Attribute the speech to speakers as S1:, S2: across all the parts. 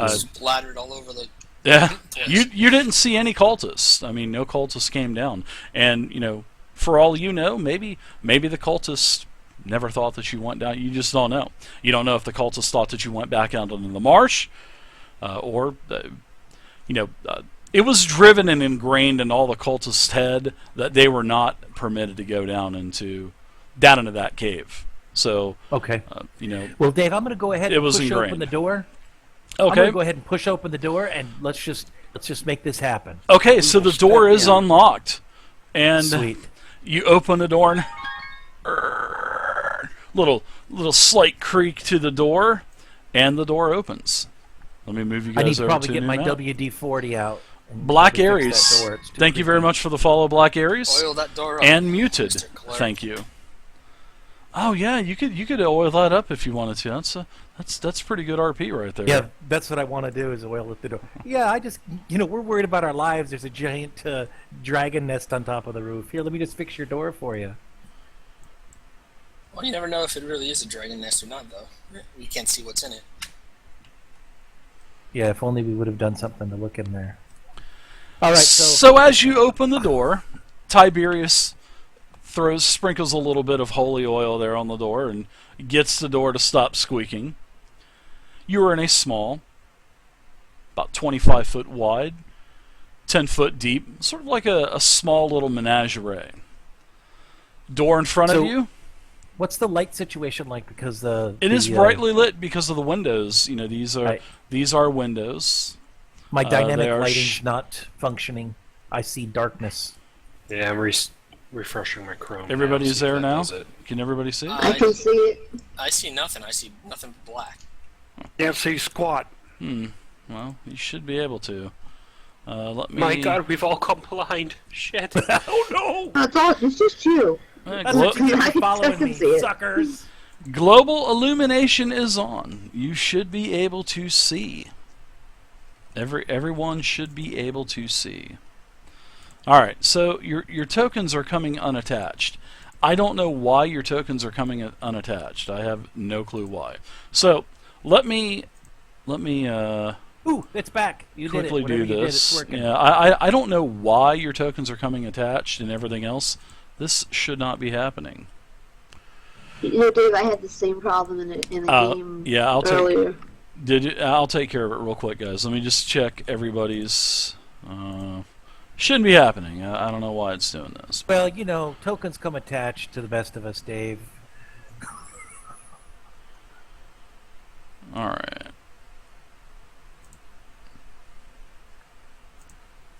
S1: Splattered all over the
S2: Yeah,
S1: place.
S2: you didn't see any cultists. I mean, no cultists came down, and for all you know, maybe the cultists never thought that you went down. You just don't know. You don't know if the cultists thought that you went back out into the marsh, or it was driven and ingrained in all the cultists' head that they were not permitted to go down into that cave. So,
S3: Okay.
S2: you know,
S3: Well, Dave, I'm going to go ahead
S2: it
S3: and
S2: was
S3: push open
S2: ingrained.
S3: the door. I'm going
S2: Okay.
S3: to go ahead and push open the door, and let's just make this happen.
S2: Okay, so the door is unlocked, and
S3: Sweet.
S2: you open the door, and little slight creak to the door, and the door opens. Let me move you
S3: I need
S2: guys
S3: to
S2: over
S3: probably
S2: to
S3: get
S2: new
S3: my
S2: map.
S3: WD-40 out. And
S2: Black
S3: probably fix
S2: Aries.
S3: that door. It's too
S2: Thank you very
S3: creepy.
S2: much for the follow, Black Aries.
S1: Oil that door up.
S2: And muted.
S1: Mr. Clerk.
S2: Thank you. Oh yeah, you could oil that up if you wanted to. That's pretty good RP right there.
S3: Yeah, that's what I want to do is oil at the door. Yeah, I just, we're worried about our lives. There's a giant dragon nest on top of the roof. Here, let me just fix your door for you.
S1: Well, you never know if it really is a dragon nest or not, though. We can't see what's in it.
S3: Yeah, if only we would have done something to look in there. All right,
S2: So as you open the door, Tiberius sprinkles a little bit of holy oil there on the door and gets the door to stop squeaking. You are in a small, about 25 foot wide, 10 foot deep, sort of like a small little menagerie. Door in front of you.
S3: what's the light situation like? Because
S2: It is brightly lit because of the windows. These are windows.
S3: my dynamic
S2: they are
S3: lighting's not functioning. I see darkness.
S4: Yeah, I'm refreshing my Chrome.
S2: Everybody's
S4: now,
S2: there
S4: see if that
S2: now?
S4: does it.
S2: Can everybody see?
S5: I can see it.
S1: I see nothing. I see nothing but black.
S6: Can't see squat.
S2: Well, you should be able to. Let me.
S4: My God, we've all gone blind. Shit.
S3: Oh
S5: It's just you.
S3: no! That's what
S5: I
S3: you're following
S5: can
S3: me,
S5: see it.
S3: suckers.
S2: Global illumination is on. You should be able to see. Everyone should be able to see. All right, so your tokens are coming unattached. I don't know why your tokens are coming unattached. I have no clue why. So let me
S3: Ooh, it's back. You did it.
S2: quickly
S3: Whatever
S2: do
S3: you did,
S2: this.
S3: it's working.
S2: Yeah, I don't know why your tokens are coming attached and everything else. This should not be happening.
S5: Dave, I had the same problem in a game
S2: Yeah,
S5: earlier.
S2: I'll take care of it real quick, guys. Let me just check everybody's. Shouldn't be happening. I don't know why it's doing this.
S3: Well, tokens come attached to the best of us, Dave.
S2: All right.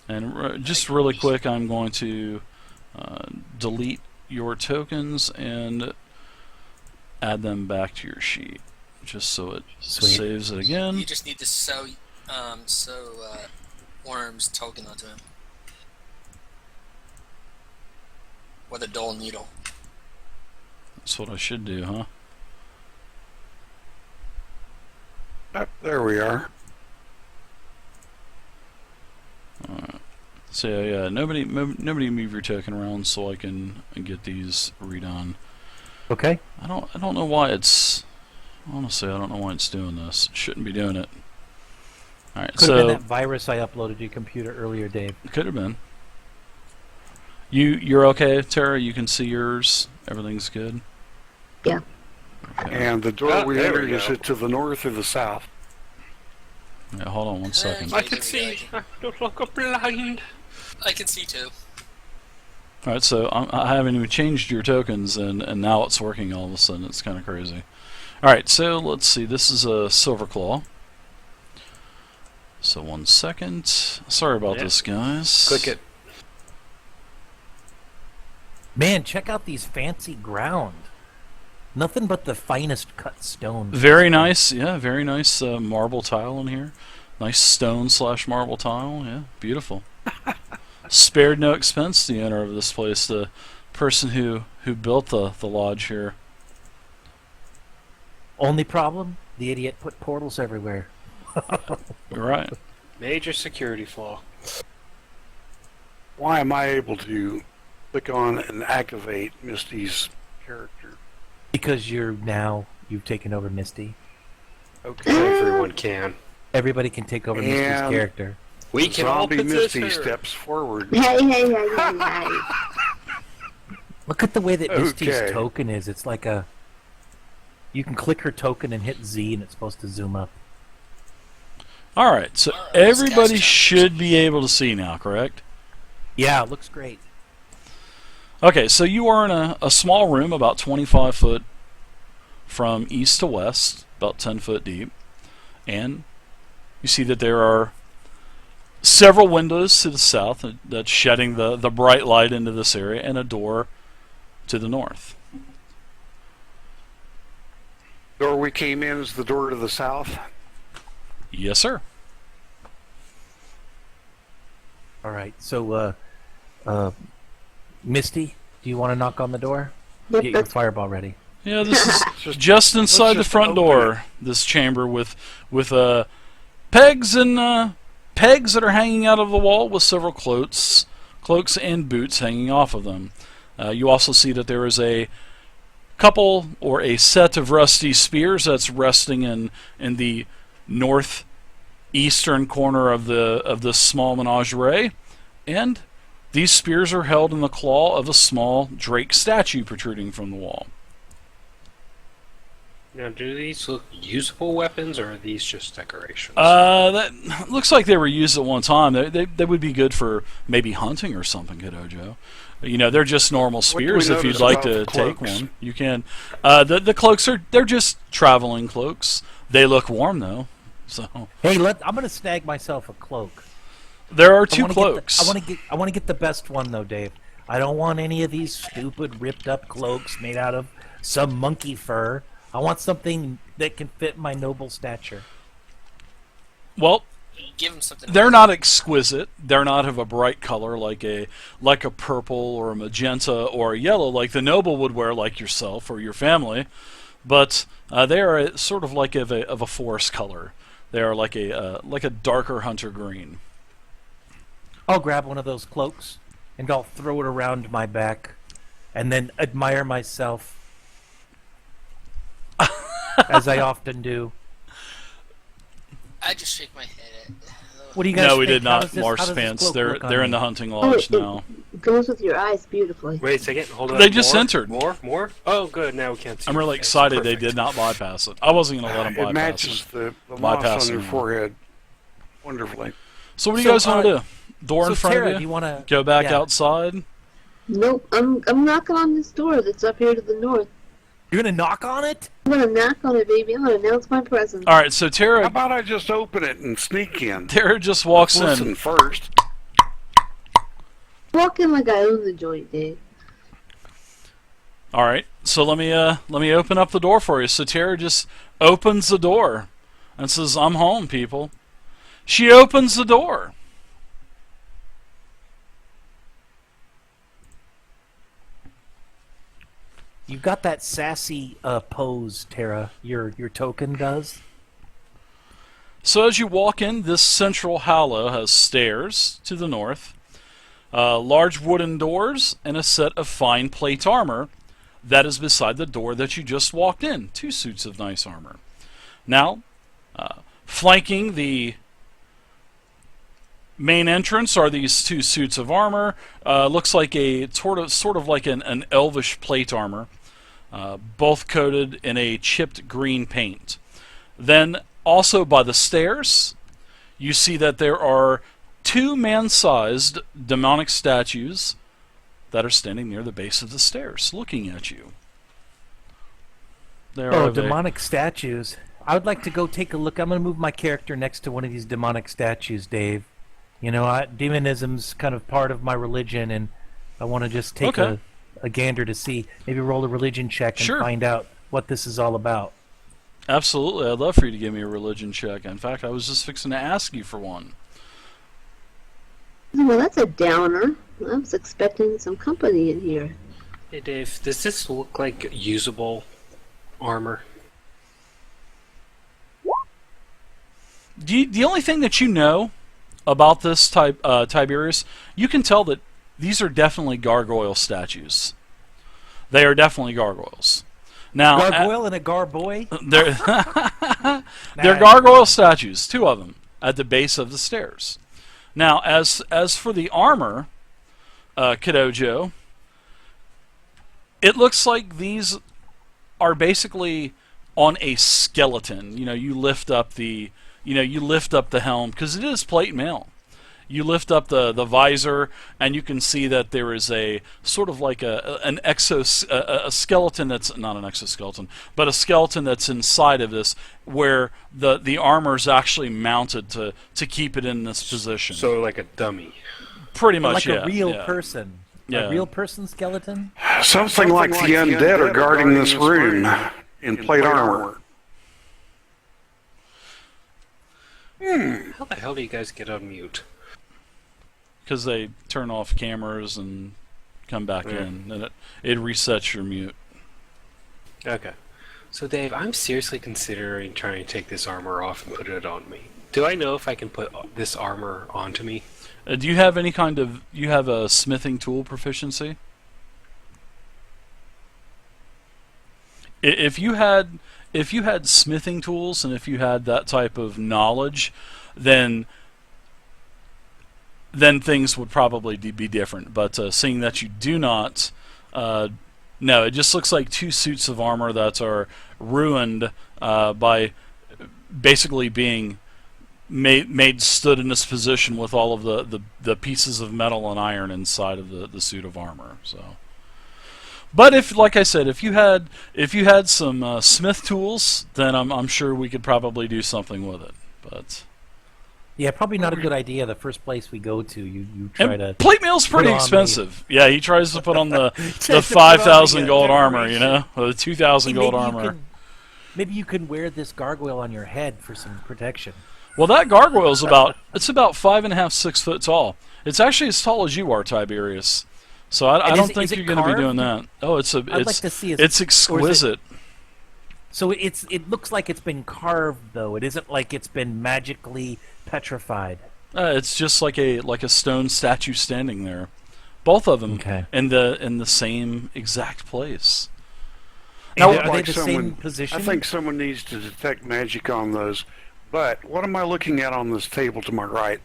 S2: And just really quick, I'm going to delete your tokens and add them back to your sheet, just so it saves it again.
S1: You just need to sew Worm's token onto him with a dull needle.
S2: That's what I should do, huh?
S6: There we are.
S2: So yeah, nobody move your token around so I can get these redone.
S3: Okay.
S2: I don't know why it's honestly I don't know why it's doing this. It shouldn't be doing it. All right,
S3: Could have been
S2: so
S3: that virus I uploaded to your computer earlier, Dave.
S2: it could have been. You're okay, Tara? You can see yours. Everything's good.
S5: Yeah.
S2: Okay.
S6: And the door we
S4: there we
S6: entered, is
S4: go.
S6: it to the north or the south?
S2: Yeah, hold on one second.
S4: I can see. I'm no longer blind.
S1: I can see too.
S2: All right, so I haven't even changed your tokens, and now it's working all of a sudden. It's kind of crazy. All right, so let's see. This is a silver claw. So 1 second. Sorry about this, guys.
S4: Click it.
S3: Man, check out these fancy ground. Nothing but the finest cut stone.
S2: Very nice, yeah, very nice marble tile in here. Nice stone / marble tile, yeah, beautiful. Spared no expense, the owner of this place, the person who built the lodge here.
S3: Only problem? The idiot put portals everywhere.
S2: You're right.
S4: Major security flaw.
S6: Why am I able to click on and activate Misty's character?
S3: Because you've taken over Misty.
S4: Okay, everyone can.
S3: Everybody can take over Misty's
S6: And-
S3: character.
S4: We can all
S6: Zombie Misty
S4: petition her.
S6: steps forward.
S5: Hey.
S3: Look at the way that Misty's
S6: Okay.
S3: token is. It's like a... You can click her token and hit Z, and it's supposed to zoom up.
S2: All right, so
S1: Alright, this guy's
S2: everybody
S1: done.
S2: should be able to see now, correct?
S3: Yeah, it looks great.
S2: Okay, so you are in a small room about 25 foot from east to west, about 10 foot deep, and you see that there are several windows to the south that's shedding the bright light into this area, and a door to the north.
S6: Door we came in is the door to the south.
S2: Yes, sir.
S3: All right, so, Misty, do you want to knock on the door?
S5: Yep,
S3: Get your
S5: that's
S3: fireball ready.
S2: Yeah, this is
S6: Just-
S2: just inside the
S6: just
S2: front
S6: open
S2: door. This chamber with pegs and pegs that are hanging out of the wall with several cloaks and boots hanging off of them. You also see that there is a couple or a set of rusty spears that's resting in the northeastern corner of this small menagerie, and these spears are held in the claw of a small drake statue protruding from the wall.
S4: Now, do these look usable weapons, or are these just decorations?
S2: That looks like they were used at one time. They would be good for maybe hunting or something, Kiddo Joe. You know, they're just normal
S6: What do we
S2: spears. If you'd
S6: notice
S2: like
S6: about
S2: to
S6: the
S2: take
S6: cloaks?
S2: one, you can. The cloaks they're just traveling cloaks. They look warm though. So
S3: Hey, I'm going to snag myself a cloak.
S2: there are
S3: I
S2: two
S3: wanna
S2: cloaks.
S3: I want to get the best one though, Dave. I don't want any of these stupid ripped up cloaks made out of some monkey fur. I want something that can fit my noble stature.
S2: Well,
S1: Give him something.
S2: they're not exquisite. They're not of a bright color like a purple or a magenta or a yellow like the noble would wear, like yourself or your family. But they are sort of like of a forest color. They are like a darker hunter green.
S3: I'll grab one of those cloaks and I'll throw it around my back and then admire myself as I often do.
S1: I just shake my head at.
S3: What do you guys
S2: No, we
S3: think?
S2: did
S3: How
S2: not,
S3: does this- how does this
S2: Marspants.
S3: cloak
S2: They're
S3: look on
S2: they're in
S3: me?
S2: the hunting lodge now.
S5: It goes with your eyes beautifully.
S4: Wait a second, hold on.
S2: They just
S4: More?
S2: entered.
S4: More? Oh, good, now we can't see
S2: I'm
S4: your
S2: really
S4: face.
S2: excited they
S4: Perfect.
S2: did not bypass it. I wasn't going to let them
S6: It
S2: bypass
S6: matches
S2: it.
S6: the moss
S2: Bypassing
S6: on your
S2: them.
S6: forehead wonderfully.
S2: So what do you
S3: So,
S2: guys want to do? Door in
S3: So
S2: front
S3: Tara,
S2: of
S3: do you
S2: you?
S3: want to
S2: Go back
S3: yeah.
S2: outside?
S5: Nope, I'm knocking on this door that's up here to the north.
S3: You're gonna knock on it?
S5: I'm gonna knock on it, baby. I'm gonna announce my presence.
S2: All right, so
S6: How
S2: Tara
S6: about I just open it and sneak in?
S2: just walks
S6: Listen
S2: in.
S6: first.
S5: Walk in like I own the joint, Dave.
S2: All right, so let me open up the door for you. So Tara just opens the door and says, "I'm home, people." She opens the door.
S3: You've got that sassy pose, Tara. Your token does.
S2: So as you walk in, this central hollow has stairs to the north, large wooden doors, and a set of fine plate armor that is beside the door that you just walked in. 2 suits of nice armor. Now, flanking the main entrance are these 2 suits of armor. Looks like a sort of like an elvish plate armor, both coated in a chipped green paint. Then also by the stairs, you see that there are 2 man-sized demonic statues that are standing near the base of the stairs, looking at you. There
S3: Oh,
S2: are they.
S3: demonic statues. I would like to go take a look. I'm gonna move my character next to one of these demonic statues, Dave. You know, demonism's kind of part of my religion, and I want to just take
S2: Okay.
S3: a gander to see. Maybe roll a religion check and
S2: Sure.
S3: find out what this is all about.
S2: Absolutely, I'd love for you to give me a religion check. In fact, I was just fixing to ask you for one.
S5: Well, that's a downer. I was expecting some company in here.
S4: Hey, Dave, does this look like usable armor?
S2: The only thing that you know about this type Tiberius, you can tell that these are definitely gargoyle statues. They are definitely gargoyles. Now,
S3: Gargoyle and a garboy?
S2: they're gargoyle statues, 2 of them, at the base of the stairs. Now, as for the armor, Kidojo, it looks like these are basically on a skeleton. You lift up the helm, because it is plate mail. You lift up the visor, and you can see that there is a sort of like a skeleton that's not an exoskeleton, but a skeleton that's inside of this, where the armor is actually mounted to keep it in this position.
S4: So like a dummy.
S2: Pretty much,
S3: like a real person.
S2: Yeah.
S3: A real person skeleton?
S6: Something like the undead are guarding this room in plate armor.
S4: How the hell do you guys get on mute?
S2: Because they turn off cameras and come back in, and it resets your mute.
S4: Okay. So Dave, I'm seriously considering trying to take this armor off and put it on me. Do I know if I can put this armor onto me?
S2: Do you have any kind of... You have a smithing tool proficiency? If you had smithing tools, and if you had that type of knowledge, then things would probably be different. But seeing that you do not, no, it just looks like 2 suits of armor that are ruined by basically being stood in this position with all of the pieces of metal and iron inside of the suit of armor. So, but like I said, if you had some smith tools, then I'm sure we could probably do something with it. But
S3: yeah, probably not a good idea. The first place we go to, you try to.
S2: Plate mail's pretty expensive. Yeah, he tries to put on the 5,000 gold armor, or the 2,000 gold armor.
S3: Maybe you can wear this gargoyle on your head for some protection.
S2: Well, that gargoyle's about 5.5, 6 foot tall. It's actually as tall as you are, Tiberius. So I don't think you're going to be doing that. Oh, I'd like to see it's exquisite.
S3: So it looks like it's been carved, though. It isn't like it's been magically petrified.
S2: It's just like a stone statue standing there. Both of them in the same exact place.
S3: Now, are they the same position?
S6: I think someone needs to detect magic on those. But what am I looking at on this table to my right?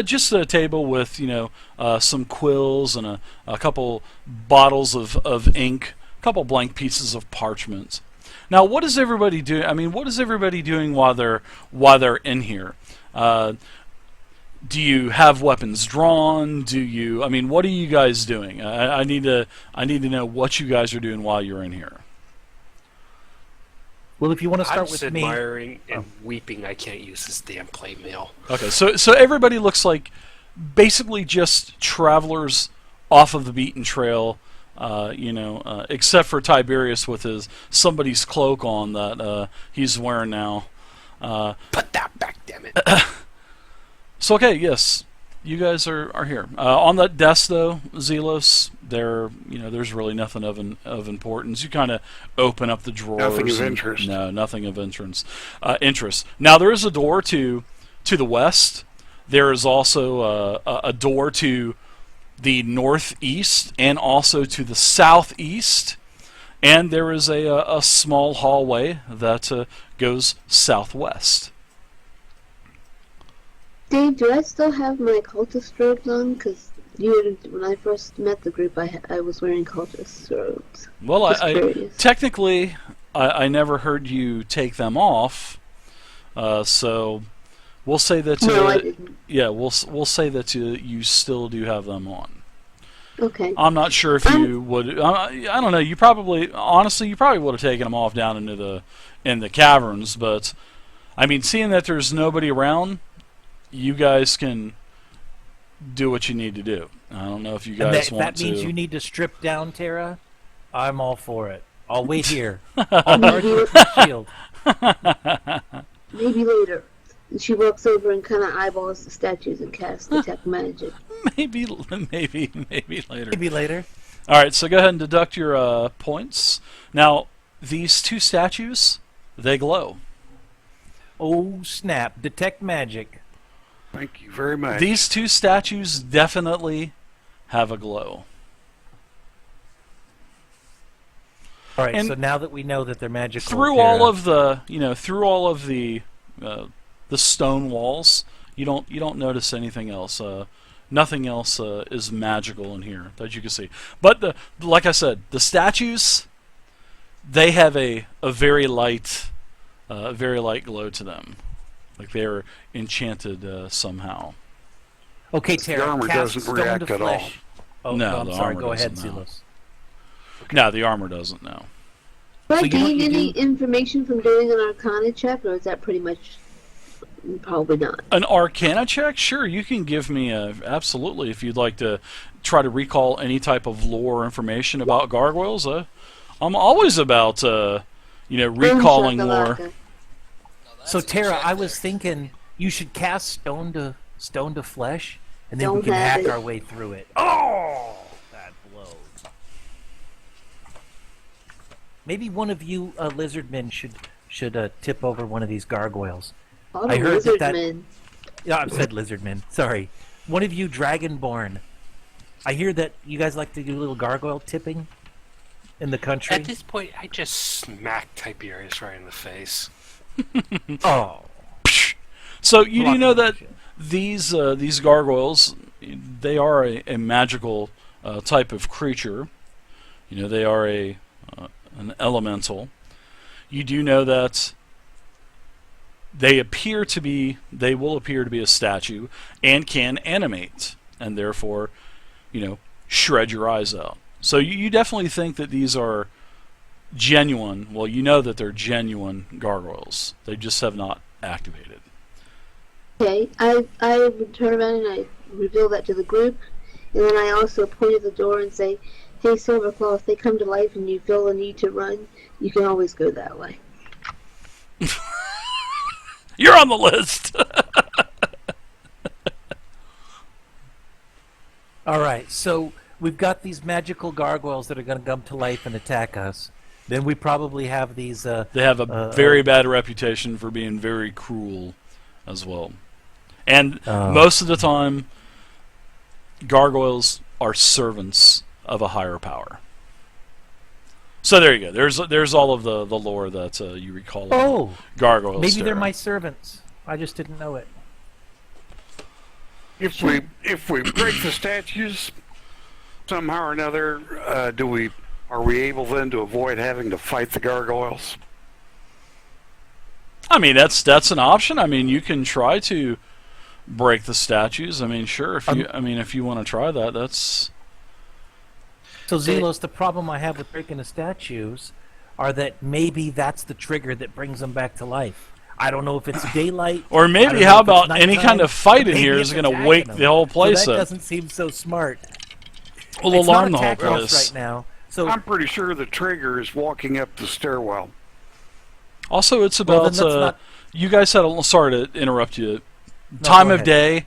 S2: Just a table with some quills and a couple bottles of ink, a couple blank pieces of parchment. Now, what is everybody doing? I mean, what is everybody doing while they're in here? Do you have weapons drawn? What are you guys doing? I need to know what you guys are doing while you're in here.
S3: Well, if you want to start
S4: I'm
S3: with
S4: admiring and weeping I can't use this damn plate mail.
S2: Okay, so everybody looks like basically just travelers off of the beaten trail, except for Tiberius with somebody's cloak on that he's wearing now.
S4: Put that back, damn it.
S2: So okay, yes, you guys are here. On that desk though, Zelos, there's really nothing of importance. You kind of open up the drawers.
S6: Nothing of interest.
S2: No, nothing of interest. Now there is a door to the west. There is also a door to the northeast and also to the southeast. And there is a small hallway that goes southwest.
S5: Dave, do I still have my cultist robes on? Because when I first met the group, I was wearing cultist robes.
S2: Well, I technically I never heard you take them off, so we'll say that.
S5: No, I didn't.
S2: Yeah, we'll say that you still do have them on.
S5: Okay.
S2: I'm not sure if you would. I don't know. You probably would have taken them off down in the caverns, but I mean, seeing that there's nobody around, you guys can do what you need to do. I don't know if you guys want to.
S3: That means you need to strip down, Tara. I'm all for it. I'll wait here. I'll guard you with my shield.
S5: Maybe later. And she walks over and kind of eyeballs the statues and casts detect magic.
S2: Maybe later.
S3: Maybe later.
S2: All right, so go ahead and deduct your points. Now, these 2 statues, they glow.
S3: Oh snap! Detect magic.
S6: Thank you very much.
S2: These 2 statues definitely have a glow.
S3: All right,
S2: And
S3: so now that we know that they're magical,
S2: through
S3: Tara,
S2: all of the stone walls, you don't notice anything else. Nothing else is magical in here that you can see. But like I said, the statues, they have a very light glow to them, like they're enchanted somehow.
S3: okay,
S6: The
S3: Tara,
S6: armor
S3: cast
S6: doesn't
S3: stone
S6: react
S3: to
S6: at all.
S3: flesh. Oh,
S2: No,
S3: no, I'm
S2: the
S3: sorry.
S2: armor
S3: Go ahead,
S2: doesn't, no.
S3: Zelos.
S2: No, the armor doesn't. No.
S5: Do I
S3: So you know what
S5: gain
S3: you
S5: any
S3: do?
S5: information from doing an Arcana check, or is that pretty much probably not?
S2: An Arcana check? Sure, you can give me absolutely if you'd like to try to recall any type of lore or information about gargoyles. I'm always about recalling lore.
S5: Shakalaka.
S1: No, that's
S3: So
S1: a good
S3: Tara,
S1: check
S3: I was
S1: there.
S3: thinking you should cast stone to flesh, and then we
S5: Don't
S3: can
S5: have
S3: hack
S5: it.
S3: our way through it. Oh, that blows. Maybe one of you lizardmen should tip over one of these gargoyles.
S5: All
S3: I
S5: the
S3: heard
S5: lizard
S3: that-
S5: men.
S3: Yeah, I've said lizardmen. Sorry. One of you dragonborn. I hear that you guys like to do a little gargoyle tipping in the country.
S4: At this point, I just smacked Tiberius right in the face.
S3: Oh.
S2: So you do know that
S3: Blocking
S2: these gargoyles, they are a magical type of creature. You know, they are an elemental. You do know that they will appear to be a statue and can animate, and therefore, shred your eyes out. So you definitely think that these are genuine. Well, you know that they're genuine gargoyles. They just have not activated.
S5: Okay, I would turn around and I reveal that to the group, and then I also point at the door and say, "Hey, Silverclaw, if they come to life and you feel the need to run, you can always go that way."
S2: You're on the list.
S3: All right, so we've got these magical gargoyles that are going to come to life and attack us. Then we probably have these.
S2: They have a very bad reputation for being very cruel as well. And most of the time, gargoyles are servants of a higher power. So there you go. There's all of the lore that you recall. Of
S3: Oh,
S2: gargoyles.
S3: maybe they're
S2: Sarah.
S3: my servants. I just didn't know it.
S6: If we break the statues somehow or another, are we able then to avoid having to fight the gargoyles?
S2: I mean, that's an option. I mean, you can try to break the statues. I mean, sure. If you want to try that, that's.
S3: So Zelos, the problem I have with breaking the statues are that maybe that's the trigger that brings them back to life. I don't know if it's daylight.
S2: Or
S3: I don't
S2: maybe
S3: know
S2: how
S3: if it's
S2: about any
S3: nighttime,
S2: kind of fight in
S3: maybe
S2: here
S3: it's
S2: is going to
S3: attacking
S2: wake
S3: them.
S2: the whole place
S3: so that
S2: up.
S3: doesn't seem so smart.
S2: We'll
S3: It's
S2: alarm
S3: not
S2: the whole
S3: attacking us
S2: place.
S3: right now. So
S6: I'm pretty sure the trigger is walking up the stairwell.
S2: Also, it's
S3: Well,
S2: about
S3: then that's not-
S2: you guys had a sorry to interrupt you.
S3: No,
S2: Time
S3: go
S2: of
S3: ahead.
S2: day,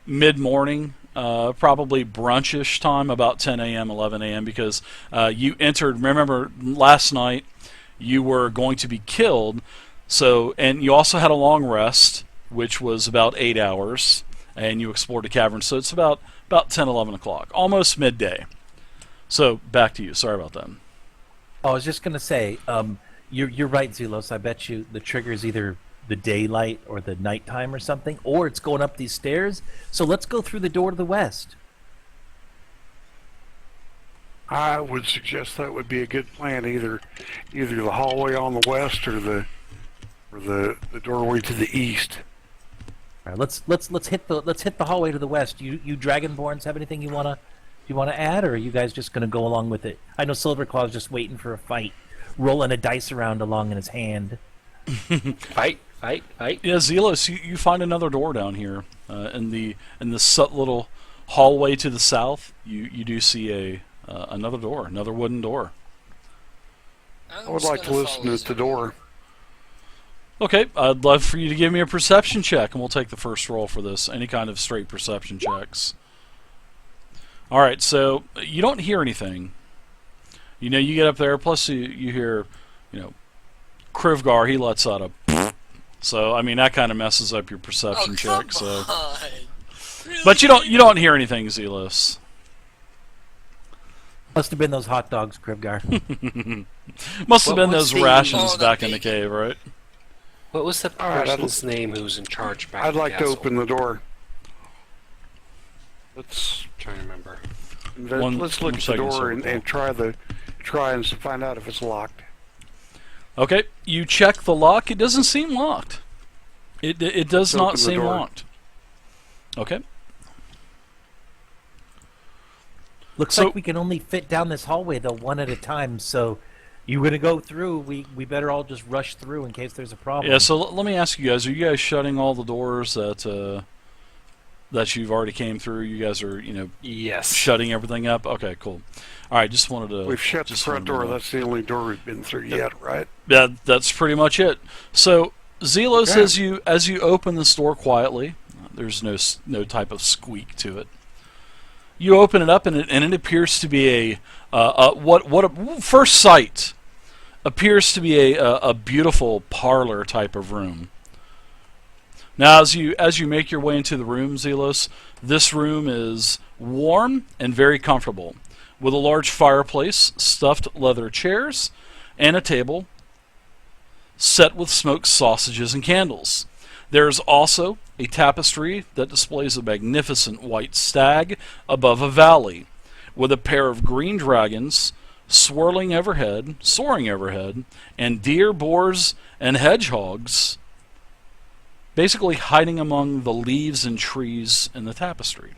S2: mid morning, probably brunchish time, about 10 a.m., 11 a.m. Because you entered. Remember last night, you were going to be killed. So, and you also had a long rest, which was about 8 hours, and you explored the cavern. So it's about 10, 11 o'clock, almost midday. So back to you. Sorry about that.
S3: I was just gonna say, you're right, Zelos. I bet you the trigger is either the daylight or the nighttime or something, or it's going up these stairs. So let's go through the door to the west.
S6: I would suggest that would be a good plan. Either the hallway on the west or the doorway to the east.
S3: All right, let's hit the hallway to the west. You Dragonborns have anything you wanna add, or are you guys just gonna go along with it? I know Silverclaw's just waiting for a fight, rolling a dice around along in his hand.
S4: Fight.
S2: Yeah, Zelos, you find another door down here in the little hallway to the south. You do see another door, another wooden door.
S6: I would like to listen at the door.
S2: Okay, I'd love for you to give me a perception check, and we'll take the first roll for this. Any kind of straight perception checks. All right, so you don't hear anything. You get up there. Plus, you hear, Krivgar. He lets out a. So I mean that kind of messes up your perception check. So,
S1: Really?
S2: but you don't hear anything, Zelos.
S3: Must have been those hot dogs, Kribgar.
S2: Must have
S4: What
S2: been
S4: was
S2: those
S4: the-
S2: rations
S1: Oh,
S2: back in the
S1: bacon.
S2: cave, right?
S4: What was the
S6: All right,
S4: person's name who was in charge back
S6: I'd
S4: at the
S6: like to
S4: castle?
S6: open the door. Let's
S4: Trying to remember.
S6: let's look
S2: one
S6: at the
S2: second,
S6: door
S2: sir.
S6: and try and find out if it's locked.
S2: Okay, you check the lock. It doesn't seem locked. It does
S6: Let's
S2: not
S6: open the
S2: seem
S6: door.
S2: locked. Okay.
S3: Looks
S2: So-
S3: like we can only fit down this hallway though one at a time. So you're gonna go through. We better all just rush through in case there's a problem.
S2: Yeah. So let me ask you guys: are you guys shutting all the doors that you've already came through? You guys are,
S4: Yes.
S2: shutting everything up. Okay, cool. All right, just wanted to.
S6: We've shut the
S2: just
S6: front
S2: wanted to
S6: door.
S2: know.
S6: That's the only door we've been through yet, right?
S2: That's pretty much it. So Zelos,
S6: Okay.
S2: as you open this door quietly, there's no type of squeak to it. You open it up, and it appears to be what at first sight appears to be a beautiful parlor type of room. Now, as you make your way into the room, Zelos, this room is warm and very comfortable, with a large fireplace, stuffed leather chairs, and a table set with smoked sausages and candles. There is also a tapestry that displays a magnificent white stag above a valley, with a pair of green dragons soaring overhead, and deer, boars, and hedgehogs basically hiding among the leaves and trees in the tapestry.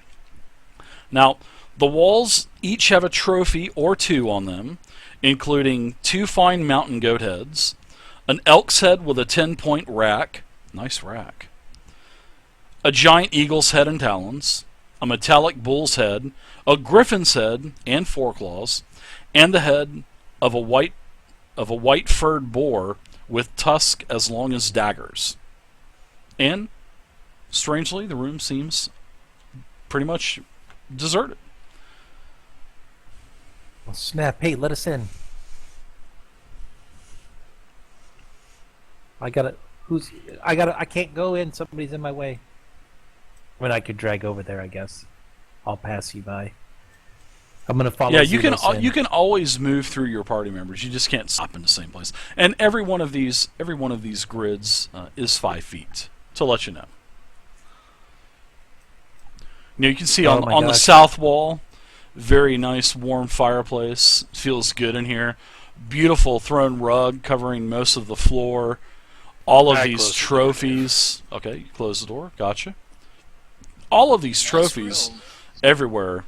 S2: Now, the walls each have a trophy or two on them, including 2 fine mountain goat heads, an elk's head with a 10-point rack, nice rack, a giant eagle's head and talons, a metallic bull's head, a griffin's head and foreclaws, and the head of a white furred boar with tusks as long as daggers. And strangely, the room seems pretty much deserted.
S3: Well, snap! Hey, let us in. I can't go in. Somebody's in my way. I mean, I could drag over there. I guess. I'll pass you by. I'm gonna follow.
S2: Yeah, you can
S3: Zelos in.
S2: you can always move through your party members. You just can't stop in the same place. And every one of these grids is 5 feet. To let you know. You can see
S3: Oh
S2: on
S3: my
S2: the
S3: gosh.
S2: south wall, very nice warm fireplace. Feels good in here. Beautiful throne rug covering most of the floor. All of
S4: I
S2: these
S4: closed the door,
S2: trophies. Okay, you close the door. Gotcha. All of these
S1: Nice
S2: trophies
S1: room.
S2: everywhere.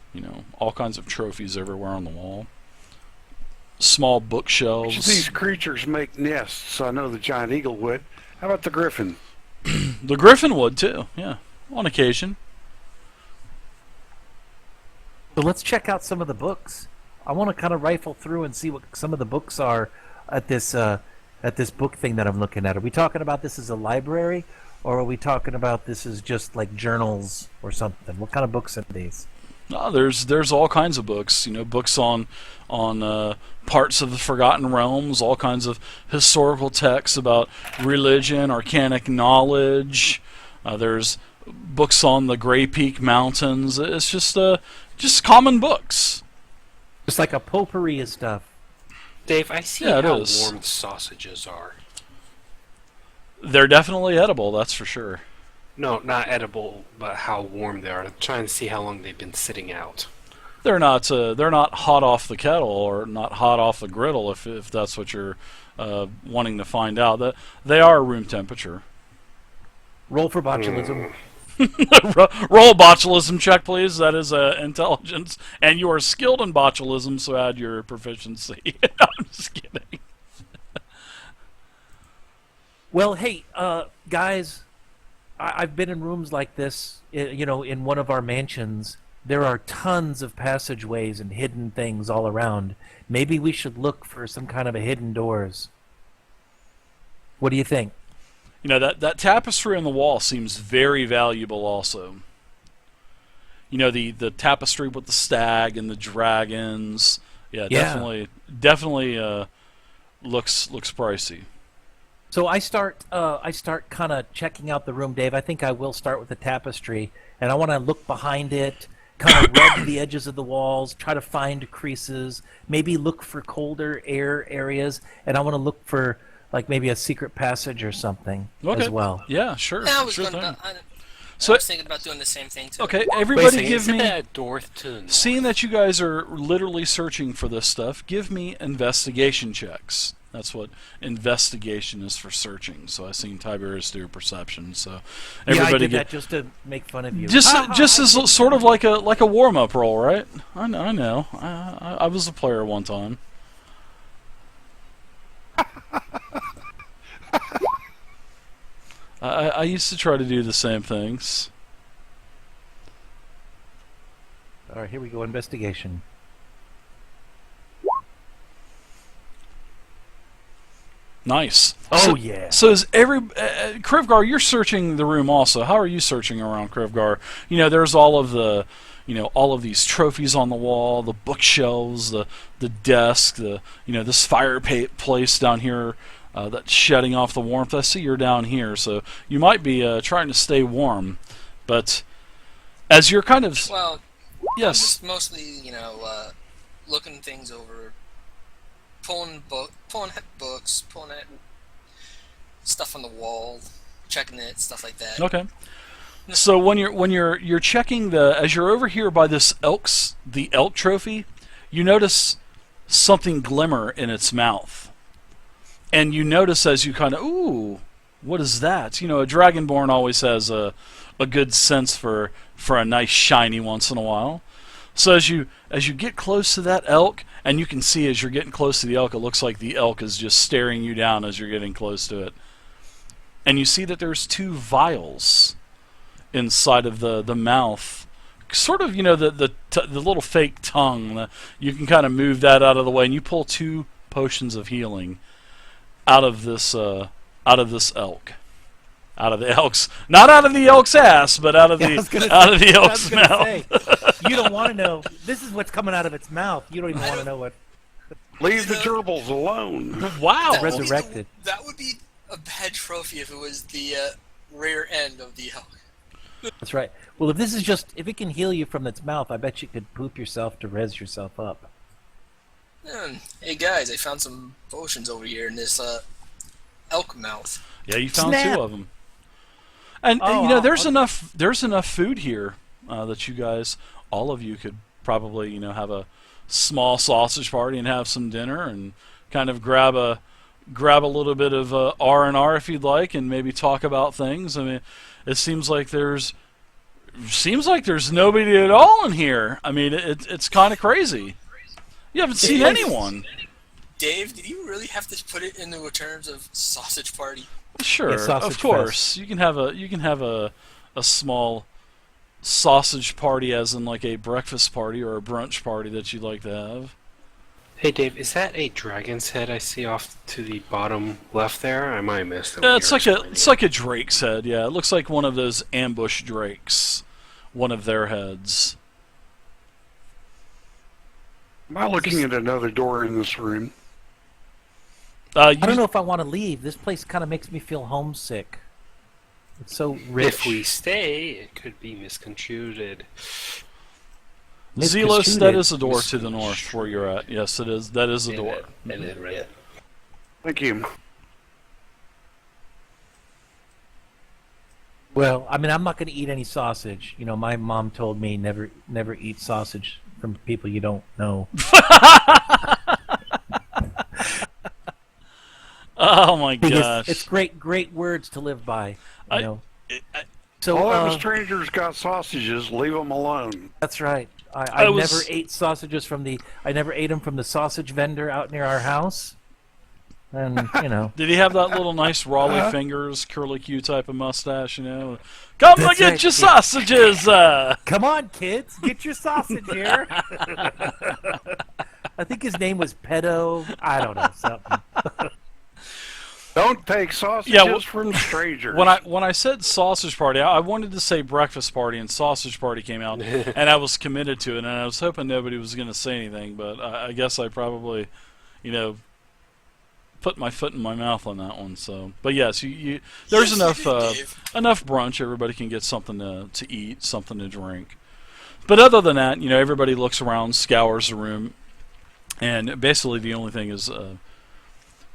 S2: All kinds of trophies everywhere on the wall. Small
S6: Which
S2: bookshelves.
S6: of these creatures make nests? I know the giant eagle would. How about the griffin?
S2: The griffin would too. Yeah, on occasion.
S3: So let's check out some of the books. I want to kind of rifle through and see what some of the books are at this book thing that I'm looking at. Are we talking about this as a library, or are we talking about this as just like journals or something? What kind of books are these?
S2: No, there's all kinds of books. Books on parts of the Forgotten Realms, all kinds of historical texts about religion, arcanic knowledge. There's books on the Greypeak Mountains. It's just common books.
S3: Just like a potpourri of stuff.
S4: Dave, I see
S2: Yeah, it
S4: how
S2: is.
S4: warm the sausages are.
S2: They're definitely edible, that's for sure.
S4: No, not edible, but how warm they are. I'm trying to see how long they've been sitting out.
S2: They're not hot off the kettle or not hot off the griddle if that's what you're wanting to find out. They are room temperature.
S3: Roll for botulism.
S2: Roll a botulism check, please. That is intelligence, and you are skilled in botulism, so add your proficiency. I'm just kidding.
S3: Well, hey, guys, I've been in rooms like this, in one of our mansions. There are tons of passageways and hidden things all around. Maybe we should look for some kind of a hidden doors. What do you think?
S2: That tapestry on the wall seems very valuable also. The tapestry with the stag and the dragons. Yeah,
S3: Yeah.
S2: definitely looks pricey.
S3: So I start kind of checking out the room, Dave. I think I will start with the tapestry, and I want to look behind it kind of rub the edges of the walls, try to find creases, maybe look for colder air areas, and I want to look for like maybe a secret passage or something as well.
S2: Yeah, sure.
S1: Yeah, I was
S2: sure
S1: going
S2: thing.
S1: I was thinking about doing the same thing too.
S2: Okay, everybody
S4: Wait,
S2: give
S4: isn't
S2: me...
S4: that a door to the north?
S2: Seeing that you guys are literally searching for this stuff, give me investigation checks. That's what investigation is for searching. So I seen Tiberius do perception. So
S3: Yeah, I
S2: everybody
S3: did that just to make fun of you.
S2: just as sort of like a warm up roll, right? I know. I was a player one time. I used to try to do the same things.
S3: All right, here we go. Investigation.
S2: Nice.
S3: Oh, yeah.
S2: So is Krivgar? You're searching the room also. How are you searching around Krivgar? You know, there's all of the, all of these trophies on the wall, the bookshelves, the desk, this fireplace down here that's shedding off the warmth. I see you're down here, so you might be trying to stay warm, but as you're kind of
S1: Well,
S2: yes,
S1: just mostly, looking things over, pulling books, pulling at stuff on the wall, checking it, stuff like that.
S2: okay. So when you're checking as you're over here by the elk trophy, you notice something glimmer in its mouth, and you notice as you kind of, ooh, what is that? A dragonborn always has a good sense for a nice shiny once in a while. So as you get close to that elk, and you can see as you're getting close to the elk, it looks like the elk is just staring you down as you're getting close to it, and you see that there's 2 vials inside of the mouth, sort of the little fake tongue. You can kind of move that out of the way, and you pull 2 potions of healing out of this elk. Out of the elk's, not out of the elk's ass, but out of the elk's mouth.
S3: You don't want to know. This is what's coming out of its mouth. You don't even want to know what.
S6: Leave the gerbils alone.
S2: Wow.
S1: That would be
S3: Resurrected.
S1: that would be a bad trophy if it was the rear end of the elk.
S3: That's right. Well, if it can heal you from its mouth, I bet you could poop yourself to res yourself up.
S1: Hey guys, I found some potions over here in this elk mouth.
S2: Yeah, you found
S3: Snap.
S2: 2 of them. And there's enough food here that you guys, all of you, could probably have a small sausage party and have some dinner and kind of grab a little bit of R&R if you'd like, and maybe talk about things. I mean, it seems like there's nobody at all in here. I mean, it's kind of crazy. You haven't seen anyone.
S1: Dave, did you really have to put it into terms of sausage party?
S2: Sure,
S3: Yeah, sausage
S2: of course.
S3: fest.
S2: You can have a small sausage party, as in like a breakfast party or a brunch party that you'd like to have.
S4: Hey Dave, is that a dragon's head I see off to the bottom left there? I might have missed it. when
S2: It's
S4: you were
S2: like
S4: explaining
S2: a drake's head. Yeah, it looks like one of those ambush drakes, one of their heads.
S6: Am I looking at another door in this room?
S3: I don't know if I want to leave. This place kind of makes me feel homesick. It's so
S4: it.
S3: rich.
S4: If we stay, it could be misconstrued.
S2: Zelos, that is a door to the north where you're at. Yes, it is. That is a door.
S4: And then right.
S6: Thank you.
S3: Well, I mean, I'm not going to eat any sausage. My mom told me never eat sausage from people you don't know.
S2: Oh my
S3: Because
S2: gosh!
S3: it's great words to live by. So
S6: All of the strangers got sausages. Leave them alone.
S3: that's right. I
S2: I
S3: never
S2: was-
S3: ate sausages from the. I never ate them from the sausage vendor out near our house. And
S2: Did he have that little nice Raleigh fingers, curly Q type of mustache? Come
S3: That's
S2: and get
S3: right,
S2: your
S3: kid.
S2: sausages.
S3: come on, kids, get your sausage here. I think his name was Pedo. I don't know something.
S6: Don't take sausages
S2: Yeah,
S6: from strangers.
S2: When I said sausage party, I wanted to say breakfast party, and sausage party came out, and I was committed to it, and I was hoping nobody was going to say anything, but I guess I probably, put my foot in my mouth on that one. So, but yes, there's
S1: Yes,
S2: enough
S1: you did, Dave.
S2: enough brunch. Everybody can get something to eat, something to drink. But other than that, everybody looks around, scours the room, and basically the only thing is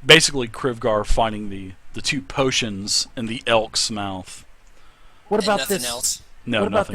S2: basically Krivgar finding the 2 potions in the elk's mouth.
S3: What
S1: And
S3: about
S1: nothing
S3: this?
S1: else.
S2: No,
S3: what about
S2: nothing.